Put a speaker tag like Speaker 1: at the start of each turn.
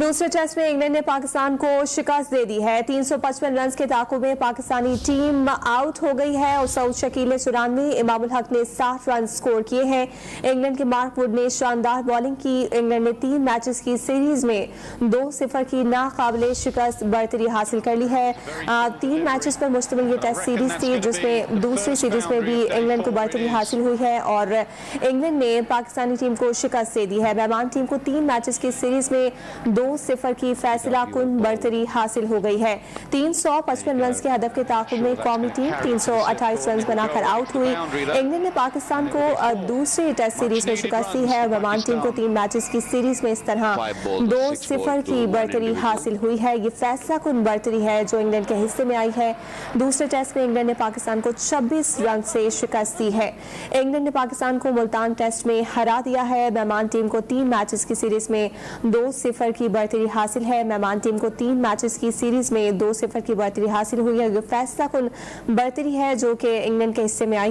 Speaker 1: दूसरे टेस्ट में इंग्लैंड ने पाकिस्तान को शिकस्त दे दी है। 355 रन के ताकुब में पाकिस्तानी टीम आउट हो गई है और सऊद शकील ने 94, इमामुल हक ने 60 रन स्कोर किए हैं। इंग्लैंड के मार्क वुड ने शानदार बॉलिंग की। इंग्लैंड ने 3 मैचेस की सीरीज में 2-0 की नाकाबिले शिकस्त बरतरी हासिल कर ली है। 3 मैचेस पर मुश्तमिल ये टेस्ट सीरीज थी, जिसमें दूसरी सीरीज में भी इंग्लैंड को बरतरी हासिल हुई है और इंग्लैंड ने पाकिस्तानी टीम को शिकस्त दे दी है। मेहमान टीम को 3 मैचेस की सीरीज में 2-0 की फैसला कुन बरतरी हासिल हो गई है। 355 रन के हदफ के ताकुब में कौमी टीम 328 रन बनाकर आउट हुई। इंग्लैंड ने पाकिस्तान को दूसरी टेस्ट सीरीज में शिकस्त दी है और मेहमान टीम को 3 मैचेस की सीरीज में इस तरह 2-0 की बरतरी हासिल हुई है। ये फैसला कुन बरतरी है जो इंग्लैंड के हिस्से में आई है। दूसरे टेस्ट में इंग्लैंड ने पाकिस्तान को 26 रन से शिकस्त दी है। इंग्लैंड ने पाकिस्तान को मुल्तान टेस्ट में हरा दिया है। मेहमान टीम को 3 मैचेस की सीरीज में 2-0 की बरतरी हासिल है। मेहमान टीम को 3 मैचेस की सीरीज में 2-0 की बरतरी हासिल हुई है। ये फैसला कुन बरतरी है जो कि इंग्लैंड के हिस्से में आई